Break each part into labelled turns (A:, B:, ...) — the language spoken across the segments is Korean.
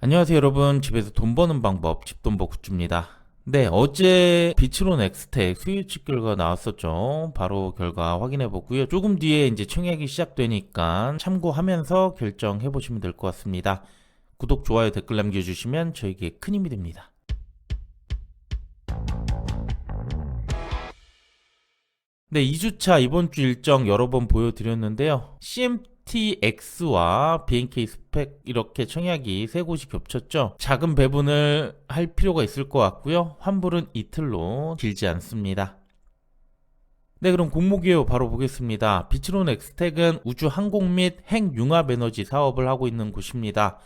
A: 안녕하세요 여러분, 집에서 돈 버는 방법 집돈버 굿즈입니다. 네, 어제 비츠론 엑스텍 수요일치 결과 나왔었죠. 바로 결과 확인해 보고요. 조금 뒤에 이제 청약이 시작되니까 참고하면서 결정해 보시면 될 것 같습니다. 구독, 좋아요, 댓글 남겨주시면 저에게 큰 힘이 됩니다. 네, 2주차 이번 주 일정 여러 번 보여드렸는데요. CMTX와 BNK 스펙 이렇게 청약이 세 곳이 겹쳤죠. 작은 배분을 할 필요가 있을 것 같고요. 환불은 이틀로 길지 않습니다. 네, 그럼 공모기호 바로 보겠습니다. 비츠론 엑스텍은 우주 항공 및 핵융합 에너지 사업을 하고 있는 곳입니다.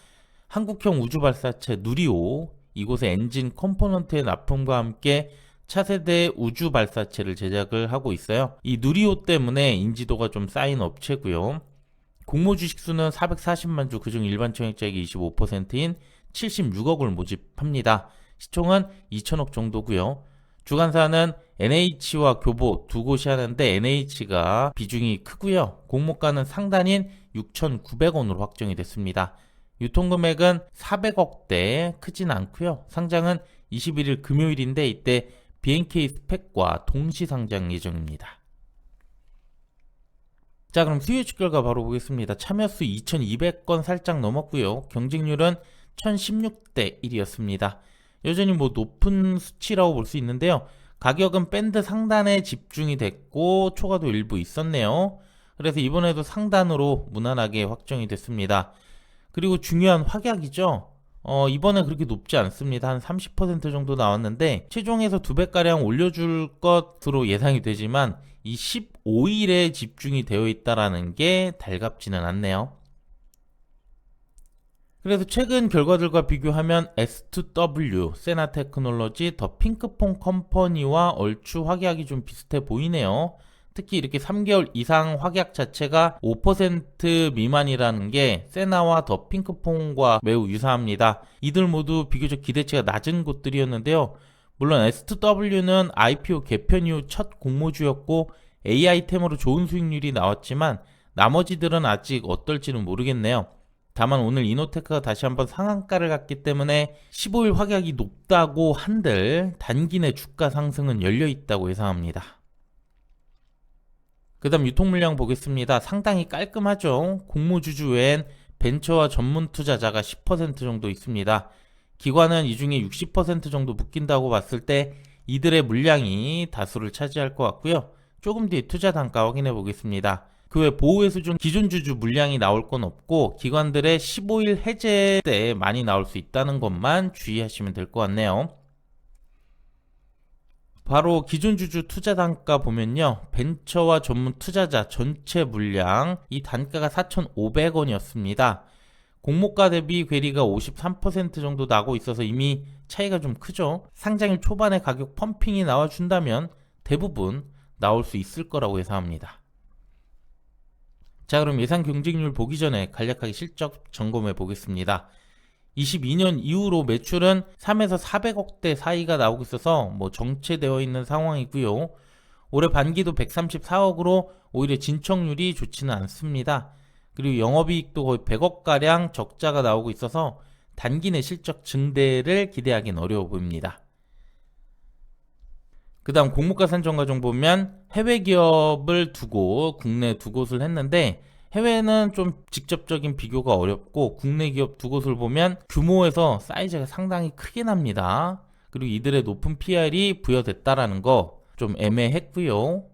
A: 한국형 우주발사체 누리호, 이곳의 엔진 컴포넌트의 납품과 함께 차세대 우주 발사체를 제작을 하고 있어요. 이 누리호 때문에 인지도가 좀 쌓인 업체고요. 공모 주식 수는 440만 주, 그중 일반 청약자에게 25%인 76억을 모집합니다. 시총은 2천억 정도고요. 주관사는 NH와 교보 두 곳이 하는데 NH가 비중이 크고요. 공모가는 상단인 6,900원으로 확정이 됐습니다. 유통금액은 400억대, 크진 않고요. 상장은 21일 금요일인데 이때 BNK 스펙과 동시 상장 예정입니다. 자, 그럼 수요일치 결과 바로 보겠습니다. 참여수 2200건 살짝 넘었고요. 경쟁률은 1016대 1이었습니다. 여전히 높은 수치라고 볼 수 있는데요. 가격은 밴드 상단에 집중이 됐고 초과도 일부 있었네요. 그래서 이번에도 상단으로 무난하게 확정이 됐습니다. 그리고 중요한 확약이죠. 이번에 그렇게 높지 않습니다. 한 30% 정도 나왔는데 최종에서 2배가량 올려줄 것으로 예상이 되지만 이 15일에 집중이 되어 있다라는 게 달갑지는 않네요. 그래서 최근 결과들과 비교하면 S2W, 세나테크놀로지, 더 핑크퐁 컴퍼니와 얼추 확약이 좀 비슷해 보이네요. 특히 이렇게 3개월 이상 확약 자체가 5% 미만이라는 게 세나와 더 핑크퐁과 매우 유사합니다. 이들 모두 비교적 기대치가 낮은 곳들이었는데요. 물론 S2W는 IPO 개편 이후 첫 공모주였고 AI템으로 좋은 수익률이 나왔지만 나머지들은 아직 어떨지는 모르겠네요. 다만 오늘 이노테크가 다시 한번 상한가를 갔기 때문에 15일 확약이 높다고 한들 단기 내 주가 상승은 열려있다고 예상합니다. 그 다음 유통 물량 보겠습니다. 상당히 깔끔하죠. 공모주주 외엔 벤처와 전문 투자자가 10% 정도 있습니다. 기관은 이 중에 60% 정도 묶인다고 봤을 때 이들의 물량이 다수를 차지할 것 같고요. 조금 뒤에 투자 단가 확인해 보겠습니다. 그 외 보호의 수준 기존 주주 물량이 나올 건 없고 기관들의 15일 해제 때 많이 나올 수 있다는 것만 주의하시면 될 것 같네요. 바로 기존 주주 투자 단가 보면요. 벤처와 전문 투자자 전체 물량 이 단가가 4,500원이었습니다. 공모가 대비 괴리가 53% 정도 나고 있어서 이미 차이가 좀 크죠. 상장일 초반에 가격 펌핑이 나와준다면 대부분 나올 수 있을 거라고 예상합니다. 자, 그럼 예상 경쟁률 보기 전에 간략하게 실적 점검해 보겠습니다. 22년 이후로 매출은 3에서 400억대 사이가 나오고 있어서 정체되어 있는 상황이고요. 올해 반기도 134억으로 오히려 진척률이 좋지는 않습니다. 그리고 영업이익도 거의 100억가량 적자가 나오고 있어서 단기 내 실적 증대를 기대하기는 어려워 보입니다. 그 다음 공모가 산정 과정 보면 해외 기업을 두고 국내 두 곳을 했는데 해외는 좀 직접적인 비교가 어렵고 국내 기업 두 곳을 보면 규모에서 사이즈가 상당히 크게 납니다. 그리고 이들의 높은 PR이 부여됐다라는 거 좀 애매했고요.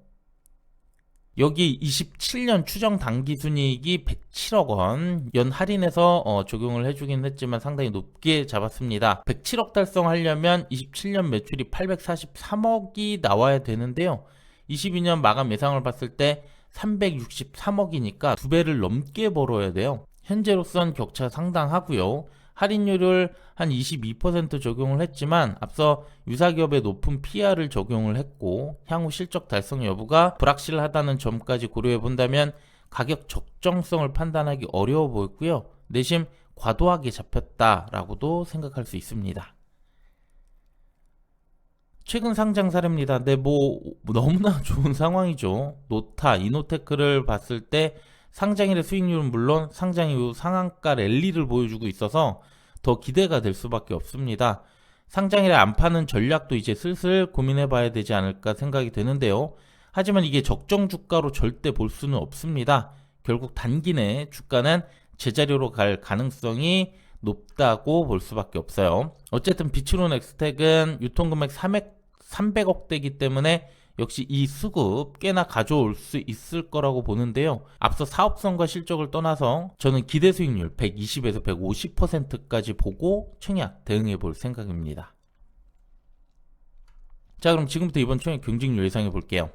A: 여기 27년 추정 당기순이익이 107억 원, 연 할인해서 적용을 해주긴 했지만 상당히 높게 잡았습니다. 107억 달성하려면 27년 매출이 843억이 나와야 되는데요. 22년 마감 예상을 봤을 때 363억이니까 2배를 넘게 벌어야 돼요. 현재로선 격차가 상당하고요. 할인율을 한 22% 적용을 했지만 앞서 유사기업의 높은 PR을 적용을 했고 향후 실적 달성 여부가 불확실하다는 점까지 고려해 본다면 가격 적정성을 판단하기 어려워 보였고요. 내심 과도하게 잡혔다라고도 생각할 수 있습니다. 최근 상장 사례입니다. 근데 너무나 좋은 상황이죠. 노타, 이노테크를 봤을 때 상장일의 수익률은 물론 상장 이후 상한가 랠리를 보여주고 있어서 더 기대가 될 수밖에 없습니다. 상장일에 안 파는 전략도 이제 슬슬 고민해 봐야 되지 않을까 생각이 되는데요. 하지만 이게 적정 주가로 절대 볼 수는 없습니다. 결국 단기 내 주가는 제자리로 갈 가능성이 높다고 볼 수밖에 없어요. 어쨌든 비츠론 엑스텍은 유통금액 300억대이기 때문에 역시 이 수급 꽤나 가져올 수 있을 거라고 보는데요. 앞서 사업성과 실적을 떠나서 저는 기대 수익률 120에서 150%까지 보고 청약 대응해 볼 생각입니다. 자, 그럼 지금부터 이번 청약 경쟁률 예상해 볼게요.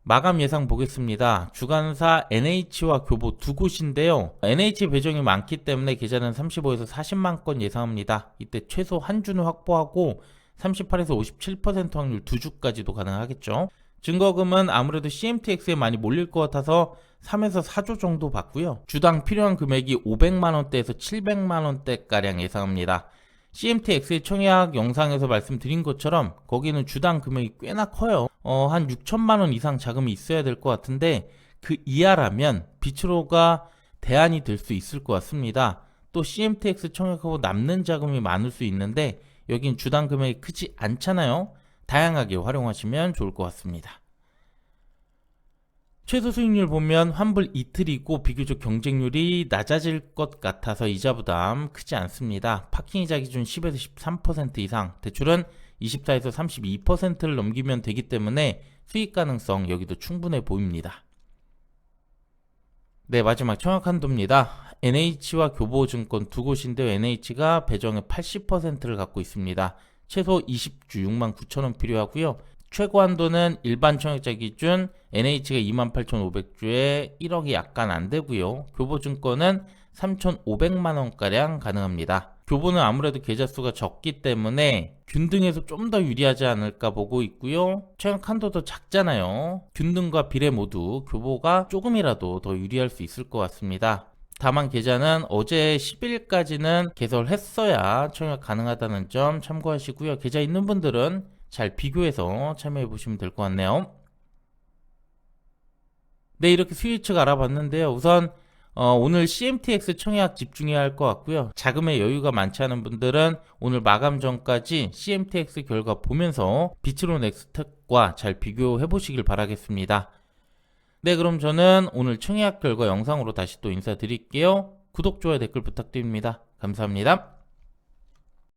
A: 마감 예상 보겠습니다. 주간사 NH와 교보 두 곳인데요. NH 배정이 많기 때문에 계좌는 35에서 40만 건 예상합니다. 이때 최소 한 주는 확보하고 38에서 57% 확률 두 주까지도 가능하겠죠. 증거금은 아무래도 CMTX에 많이 몰릴 것 같아서 3에서 4조 정도 받고요. 주당 필요한 금액이 500만원대에서 700만원대가량 예상합니다. CMTX의 청약 영상에서 말씀드린 것처럼 거기는 주당 금액이 꽤나 커요. 한 6천만원 이상 자금이 있어야 될 것 같은데 그 이하라면 비츠로가 대안이 될 수 있을 것 같습니다. 또 CMTX 청약하고 남는 자금이 많을 수 있는데 여긴 주당 금액이 크지 않잖아요. 다양하게 활용하시면 좋을 것 같습니다. 최소 수익률 보면 환불 이틀이고 비교적 경쟁률이 낮아질 것 같아서 이자 부담 크지 않습니다. 파킹 이자 기준 10에서 13% 이상, 대출은 24에서 32%를 넘기면 되기 때문에 수익 가능성 여기도 충분해 보입니다. 네, 마지막 청약 한도입니다. NH와 교보증권 두 곳인데요. NH가 배정의 80%를 갖고 있습니다. 최소 20주 6만 9천원 필요하고요. 최고 한도는 일반 청약자 기준 NH가 28,500주에 1억이 약간 안 되고요. 교보증권은 3,500만원가량 가능합니다. 교보는 아무래도 계좌 수가 적기 때문에 균등에서 좀 더 유리하지 않을까 보고 있고요. 청약 한도도 작잖아요. 균등과 비례 모두 교보가 조금이라도 더 유리할 수 있을 것 같습니다. 다만 계좌는 어제 10일까지는 개설했어야 청약 가능하다는 점 참고하시고요. 계좌 있는 분들은 잘 비교해서 참여해 보시면 될 것 같네요. 네, 이렇게 수익측 알아봤는데요. 우선 오늘 CMTX 청약 집중해야 할 것 같고요. 자금의 여유가 많지 않은 분들은 오늘 마감 전까지 CMTX 결과 보면서 비츠론 엑스텍과 잘 비교해 보시길 바라겠습니다. 네, 그럼 저는 오늘 청약 결과 영상으로 다시 또 인사드릴게요. 구독, 좋아요, 댓글 부탁드립니다. 감사합니다.